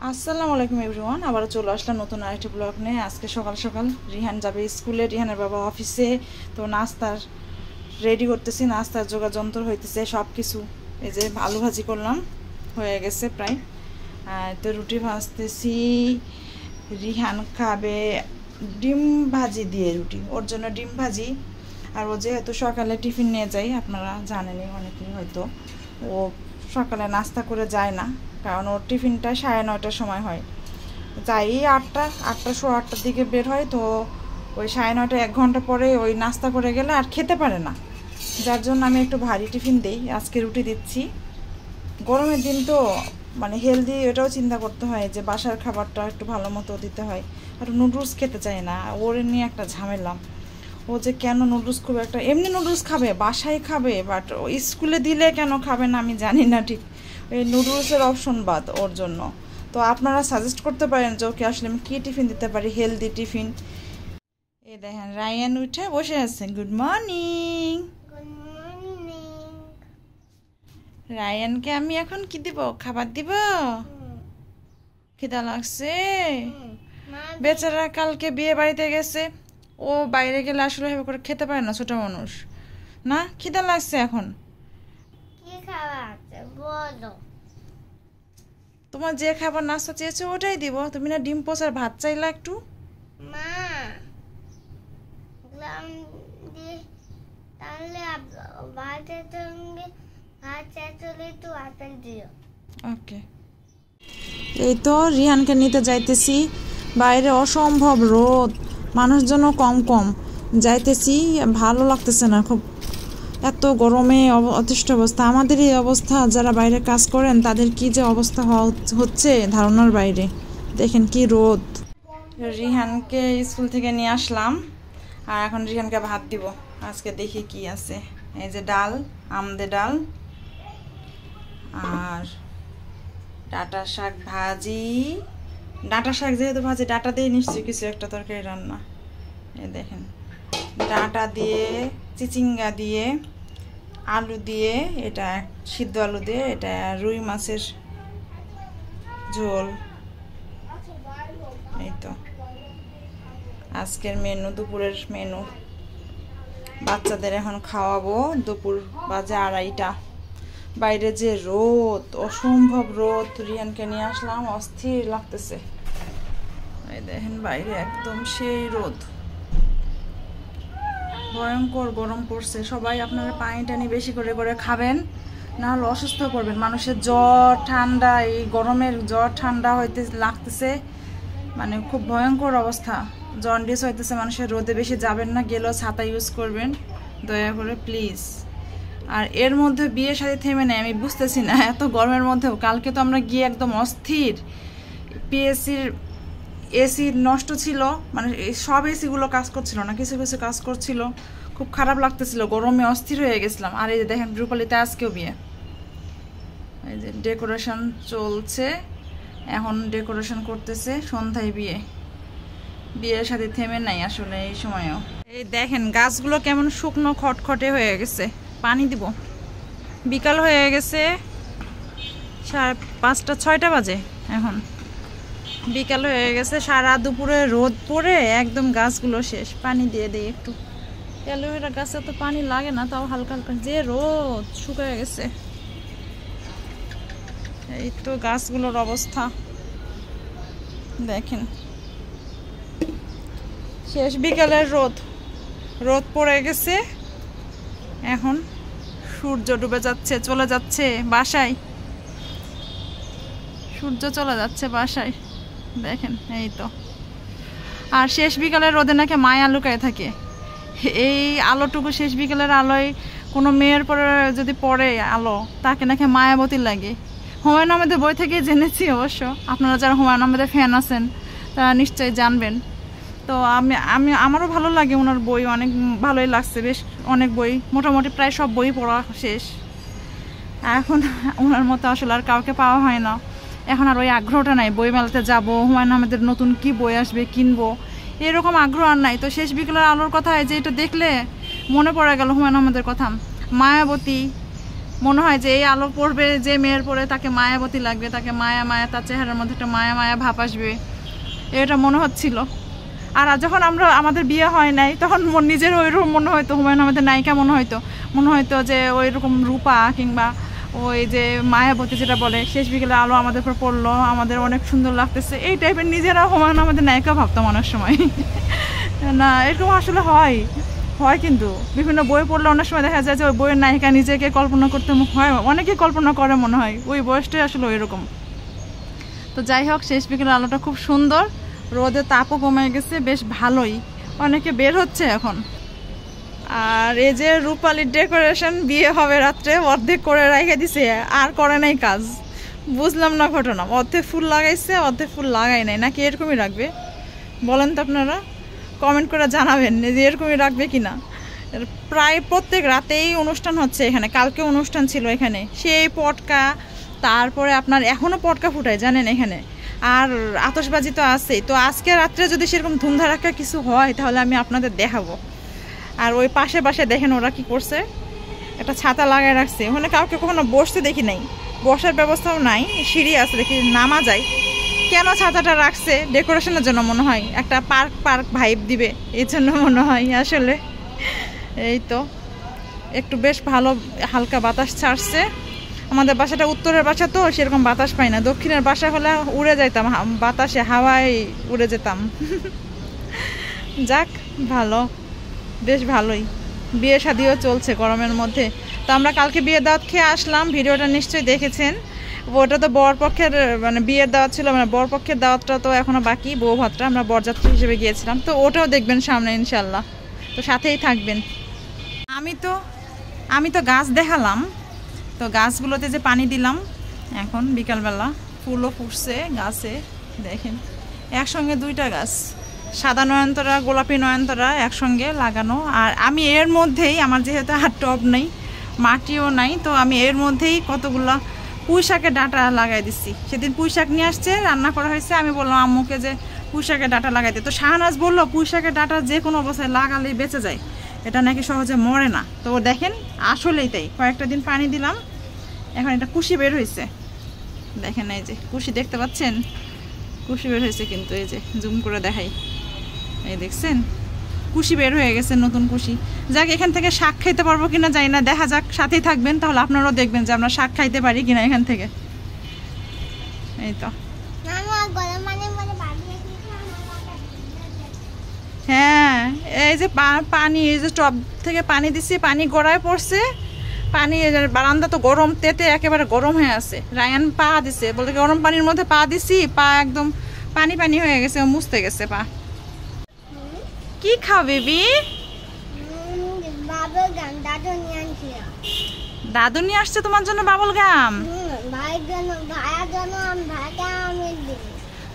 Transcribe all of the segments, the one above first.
আসসালামু আলাইকুম এভরিওয়ান, আবারও চলে আসলাম নতুন আরেকটি ব্লগ নিয়ে। আজকে সকাল সকাল রিহান যাবে স্কুলে, রিহানের বাবা অফিসে। তো নাস্তার রেডি করতেছি, নাস্তার জোগাড় যন্ত্র হইতেছে সব কিছু। এই যে আলু ভাজি করলাম, হয়ে গেছে প্রায়। তো রুটি ভাজতেছি, রিহান খাবে ডিম ভাজি দিয়ে রুটি, ওর জন্য ডিম ভাজি। আর ও যেহেতু সকালে টিফিন নিয়ে যায়, আপনারা জানেনই অনেকেই হয়তো, ও সকালে নাস্তা করে যায় না, কারণ ওর টিফিনটা 9:30টার সময় হয়। যাই 8টা সোয়া 8টার দিকে বের হয়, তো ওই 9:30 1 ঘন্টা পরে ওই নাস্তা করে গেলে আর খেতে পারে না, যার জন্য আমি একটু ভারী টিফিন দিই। আজকে রুটি দিচ্ছি, গরমের দিন তো মানে হেলদি, এটাও চিন্তা করতে হয় যে বাসার খাবারটা একটু ভালো মতো দিতে হয়। আর নুডলস খেতে চায় না, ওর নিয়ে একটা ঝামেলা। ও যে কেন নুডলস, খুব একটা এমনি নুডলস খাবে, বাসায় খাবে, বাট স্কুলে দিলে কেন খাবে না আমি জানি না ঠিক। এই নুডলসের অপশন বাদ ওর জন্য। তো আপনারা সাজেস্ট করতে পারেন যে ওকে আসলে আমি কী টিফিন দিতে পারি, হেলদি টিফিন। এই দেখেন রায়ান উঠে বসে আছে, গুড মর্নিং। রায়ানকে আমি এখন কি দিব, খাবার দিব? খিদা লাগছে? বেচারা কালকে বিয়ে বাড়িতে গেছে, ও বাইরে গেলে আসলে এভাবে করে খেতে পারে না, ছোট মানুষ না। খিদা লাগছে এখন? কি খাবার আছে বলো? তোমার যে খাবার নাস্তা চেয়েছো ওটাই দিব। তুমি না ডিম পোচার ভাত চাইলা একটু? মা গ্লাম দি তাহলে ভাতের সঙ্গে ভাত চাইলে তো আপেল দিও। ওকে। এই তো রিহানকে নিতে যাইতেছি, বাইরে অসম্ভব রোদ, মানুষজন কম কম। যাইতেছি, ভালো লাগতেছে না খুব, এত গরমে অতিষ্ঠ অবস্থা। আমাদের এই অবস্থা, যারা বাইরে কাজ করেন তাদের কি যে অবস্থা হচ্ছে ধারণার বাইরে। দেখেন কি রোদ। রিহানকে স্কুল থেকে নিয়ে আসলাম, আর এখন রিহানকে ভাত দিব। আজকে দেখি কি আছে। এই যে ডাল, আমদে ডাল, আর ডাঁটা শাক ভাজি। ডাঁটা শাক যেহেতু ভাজি, ডাঁটা দিয়ে নিশ্চয়ই কিছু একটা তরকারি রান্না। এই দেখেন ডাঁটা দিয়ে, চিচিঙ্গা দিয়ে, আলু দিয়ে, এটা সিদ্ধ আলু দিয়ে, এটা রুই মাছের ঝোল। এই তো আজকের মেনু, দুপুরের মেনু। বাচ্চাদের এখন খাওয়াবো, দুপুর বাজে 2:30। বাইরে যে রোদ, অসম্ভব রোদ। রিয়ানকে নিয়ে আসলাম, অস্থির লাগতেছে। এই দেখেন বাইরে একদম সেই রোদ, ভয়ঙ্কর গরম পড়ছে। সবাই আপনারা পানি টানি বেশি করে করে খাবেন, না হলে অসুস্থ করবেন। মানুষের জ্বর ঠান্ডা, এই গরমের জ্বর ঠান্ডা হইতে লাগতেছে, মানে খুব ভয়ঙ্কর অবস্থা। জন্ডিস হইতেছে মানুষের। রোদে বেশি যাবেন না, গেলেও ছাতা ইউজ করবেন দয়া করে প্লিজ। আর এর মধ্যে বিয়ের সাথে থেমে নেই, আমি বুঝতেছি না এত গরমের মধ্যেও। কালকে তো আমরা গিয়ে একদম অস্থির, পিএসসির এসি নষ্ট ছিল, মানে সব এসিগুলো কাজ করছিল না, কিছু কিছু কাজ করছিল। খুব খারাপ লাগতেছিল, গরমে অস্থির হয়ে গেছিলাম। আর এই যে দেখেন রূপালীতে আজকেও বিয়ে, এই যে ডেকোরেশন চলছে, এখন ডেকোরেশন করতেছে, সন্ধ্যায় বিয়ে। বিয়ের সাথে থেমে নাই আসলে এই সময়ও। এই দেখেন গাছগুলো কেমন শুকনো খটখটে হয়ে গেছে, পানি দিব। বিকাল হয়ে গেছে, 5:30 6টা বাজে এখন। বিকাল হয়ে গেছে, সারা দুপুরে রোদ পড়ে একদম গাছগুলো শেষ। পানি দিয়ে দিই একটু। অ্যালোভেরা গাছে তো পানি লাগে না, তাও হালকা হালকা। যে রোদ, শুকিয়ে গেছে। এই তো গাছগুলোর অবস্থা দেখেন, শেষ। বিকালের রোদ, রোদ পড়ে গেছে, এখন সূর্য ডুবে যাচ্ছে, চলে যাচ্ছে বাসায়। সূর্য চলে যাচ্ছে বাসায়, দেখেন এই তো। আর শেষ বিকালের রোদে নাকি মায়া লুকায় থাকে। এই আলোটুকু, শেষ বিকেলের আলোয় কোনো মেয়ের পরে যদি পড়ে আলো, তাকে নাকি মায়াবতী লাগে। হুমায়ুন আহমেদের বই থেকে জেনেছি অবশ্য। আপনারা যারা হুমায়ুন আহমেদের ফ্যান আছেন তারা নিশ্চয়ই জানবেন। তো আমারও ভালো লাগে ওনার বই, অনেক ভালোই লাগছে। বেশ অনেক বই, মোটামুটি প্রায় সব বই পড়া শেষ। এখন ওনার মতো আসলে আর কাউকে পাওয়া হয় না। এখন আর ওই আগ্রহটা নাই, বই মেলাতে যাবো, হুমায়ুন আহমেদের নতুন কি বই আসবে কিনবো, এরকম আগ্রহ আর নাই। তো শেষ বিকেলের আলোর কথা, যে এটা দেখলে মনে পড়ে গেল হুমায়ুন আহমেদের কথা। মায়াবতী, মনে হয় যে এই আলো পড়বে, যে মেয়ের পরে তাকে মায়াবতী লাগবে, তাকে মায়া মায়া, তার চেহারার মধ্যে একটা মায়া মায়া ভাব আসবে, এটা মনে হচ্ছিল। আর যখন আমাদের বিয়ে হয় নাই তখন নিজের ওইরকম মনে হয়তো, হুমায়ুন আহমেদের নায়িকা মনে হয়তো যে ওই রকম রূপা কিংবা ওই যে মায়াবতী যেটা বলে, শেষ বিকেলে আলো আমাদের উপর পড়লো, আমাদের অনেক সুন্দর লাগতেছে, এই টাইপের নিজেরা হুমায়ুন আহমেদের নায়িকা ভাবতাম অনেক সময়। না এরকম আসলে হয়, কিন্তু বিভিন্ন বই পড়লে অনেক সময় দেখা যায় যে ওই বইয়ের নায়িকা নিজেকে কল্পনা করতে হয়, অনেকে কল্পনা করে মনে হয়, ওই বয়সটাই আসলে ওই রকম। তো যাই হোক, শেষ বিকেলের আলোটা খুব সুন্দর, রোদের তাপও কমে গেছে, বেশ ভালোই, অনেকে বের হচ্ছে এখন। আর এই যে রূপালির ডেকোরেশন, বিয়ে হবে রাত্রে, অর্ধেক করে রেখে দিছে, আর করে নাই কাজ, বুঝলাম না ঘটনা, অর্ধেক ফুল লাগাইছে অর্ধেক ফুল লাগাই নাই, নাকি এরকমই রাখবে বলেন তো আপনারা, কমেন্ট করে জানাবেন যে এরকমই রাখবে কিনা। প্রায় প্রত্যেক রাতেই অনুষ্ঠান হচ্ছে এখানে, কালকে অনুষ্ঠান ছিল এখানে, সেই পটকা, তারপরে আপনার এখনও পটকা ফুটায় জানেন এখানে, আর আতশবাজি তো আছেই। তো আজকে রাত্রে যদি সেরকম ধুমধারাক্কা কিছু হয় তাহলে আমি আপনাদের দেখাবো। আর ওই পাশে দেখেন ওরা কি করছে, একটা ছাতা লাগাই রাখছে, ওখানে কাউকে কখনো বসতে দেখি নাই, বসার ব্যবস্থাও নাই, সিঁড়ি আছে দেখি নামা যায়। কেন ছাতাটা রাখছে? ডেকোরেশনের জন্য মনে হয়, একটা পার্ক ভাইব দিবে, এই জন্য মনে হয় আসলে। এই তো একটু বেশ ভালো হালকা বাতাস ছাড়ছে। আমাদের বাসাটা উত্তরের বাসা, তো সেরকম বাতাস পাই না, দক্ষিণের বাসা হলে উড়ে যাইতাম বাতাসে, হাওয়ায় উড়ে যেতাম। যাক ভালো, বেশ ভালোই, বিয়ে শাদিও চলছে গরমের মধ্যে। তো আমরা কালকে বিয়ে দাওয়াত খেয়ে আসলাম, ভিডিওটা নিশ্চয়ই দেখেছেন। ওটা তো বরপক্ষের মানে বিয়ের দাওয়াত ছিল, মানে বরপক্ষের দাওয়াতটা তো এখনো বাকি, বউ ভাতটা আমরা বরযাত্রী হিসেবে গিয়েছিলাম, তো ওটাও দেখবেন সামনে ইনশাল্লাহ, তো সাথেই থাকবেন। আমি তো গাছ দেখালাম, তো গাছগুলোতে যে পানি দিলাম এখন বিকালবেলা, ফুলও ফুটছে গাছে, দেখেন একসঙ্গে 2টা গাছ, সাদা নয়নতারা গোলাপি নয়নতারা একসঙ্গে লাগানো। আর আমি এর মধ্যেই, আমার যেহেতু আর টব নেই, মাটিও নাই, তো আমি এর মধ্যেই কতগুলা পুঁই শাকের ডাঁটা লাগাই দিচ্ছি। সেদিন পুঁই শাক নিয়ে আসছে, রান্না করা হয়েছে, আমি বললাম আম্মুকে যে পুঁই শাকের ডাঁটা লাগাইতে, তো শাহনাজ বললো পুঁই শাকের ডাঁটা যে কোনো অবস্থায় লাগালেই বেঁচে যায়, এটা নাকি সহজে মরে না। তো দেখেন আসলেই তাই, কয়েকটা দিন পানি দিলাম, এখন এটা কুশি বের হয়েছে, দেখেন এই যে কুশি দেখতে পাচ্ছেন, কুশি বের হয়েছে, কিন্তু এই যে জুম করে দেখাই, এই দেখছেন কুশি বের হয়ে গেছে, নতুন কুশি। যাক, এখান থেকে শাক খাইতে পারবো কিনা জানি না, দেখা যাক, সাথেই থাকবেন, তাহলে আপনারাও দেখবেন যে আমরা শাক খাইতে পারি কিনা এখান থেকে। এই তো হ্যাঁ, এই যে পানি, এই যে টব থেকে পানি দিছি, পানি গড়ায় পড়ছে, পানি বারান্দা তো গরম, তেতে একেবারে গরম হয়ে আছে। রায়ান পা দিছে, বলতে গরম পানির মধ্যে পা দিছি, পা একদম পানি হয়ে গেছে, মুছতে গেছে পা। কি খাও বেবি? দাদু নিয়ে আসছে তোমার জন্য বাবল গাম,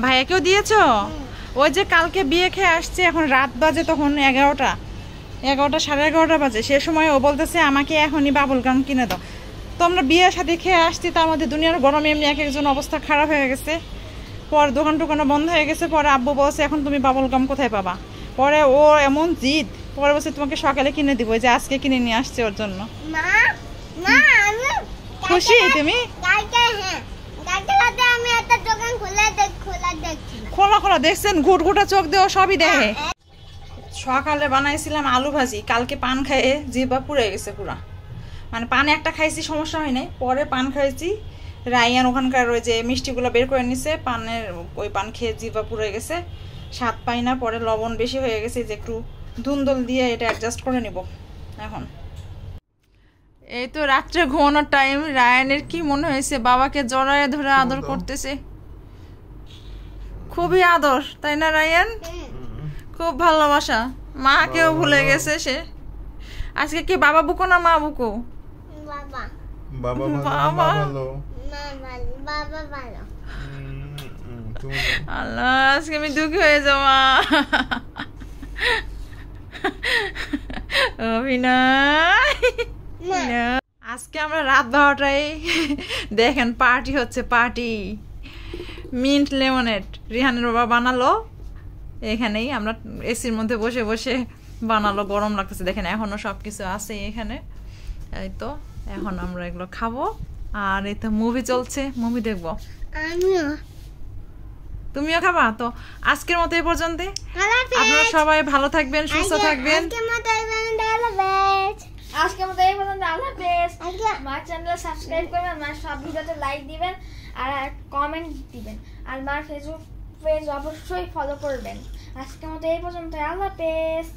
ভাইয়াকেও দিয়েছো? ওই যে কালকে বিয়ে খেয়ে আসছে, এখন রাত বাজে তখন 11টা 11:30 বাজে, সে সময় ও বলতেছে আমাকে এখনই বাবল গাম কিনে দাও। তো আমরা বিয়ের সাথে খেয়ে আসছি, তার মধ্যে দুনিয়ার গরমে এমনি এক একজন অবস্থা খারাপ হয়ে গেছে, পর দোকান টোকানো বন্ধ হয়ে গেছে, পরে আব্বু বলছে এখন তুমি বাবল গাম কোথায় পাবা, পরে ও এমন জিদ, পরে বলছে তোমাকে সকালে কিনে দিব, যে আজকে কিনে নিয়ে আসছে ওর জন্য। খুশি তুমি? খোলা দেখছেন, ঘুটঘুটা চোখ দেওয়া সবই দেখে। সকালে বানাইছিলাম আলু ভাজি, কালকে পান খাইয়ে জিহ্বা পুড়ে গেছে পুরা, মানে পান একটা খাইছি সমস্যা হয় নাই, পরে পান খাইছি, রায়ান ওখানকার ওই যে মিষ্টিগুলো বের করে নিছে, পানের ওই পান খেয়ে জিহ্বা পুড়ে গেছে, স্বাদ পাই না, পরে লবণ বেশি হয়ে গেছে, যে একটু ধুন্দল দিয়ে এটা অ্যাডজাস্ট করে নিব এখন। এই তো রাত্রে ঘুমানোর টাইম, রায়ানের কি মনে হয়েছে বাবাকে জড়ায় ধরে আদর করতেছে, খুবই আদর, তাই না রায়ান? খুব ভালোবাসা, মাকেও ভুলে গেছে সে। আজকে কি বাবা বুকো না মা বুকো? আল্লাহ, আজকে আমি দুঃখী হয়ে যাওয়া। অভিনয়, আজকে আমরা রাত 12টায় দেখেন পার্টি হচ্ছে, পার্টি মিন্ট লেমনেড রিহানের বাবা বানালো, এখানেই আমরা এসির মধ্যে বসে বসে বানালো, গরম লাগতেছে, দেখেন এখনো সবকিছু আছে এখানে। এই তো এখন আমরা এগুলো খাবো আর এই তো মুভি চলছে, মুভি দেখবো। আমিও। তুমিও খাবা? তো আজকের মতো এই পর্যন্ত। আল্লাহ হাফেজ। আপনারা সবাই ভালো থাকবেন, সুস্থ থাকবেন। আজকের মতো এই পর্যন্ত, আল্লাহ হাফেজ। আজকের মতো এই পর্যন্ত, আল্লাহ হাফেজ। আজকে আমার চ্যানেল সাবস্ক্রাইব করবেন, আমার সব ভিডিওতে লাইক দিবেন আর কমেন্ট দিবেন, আর আমার ফেসবুক পেজ অবশ্যই ফলো করবেন। আজকের মতো এই পর্যন্ত, আল্লাহ হাফেজ।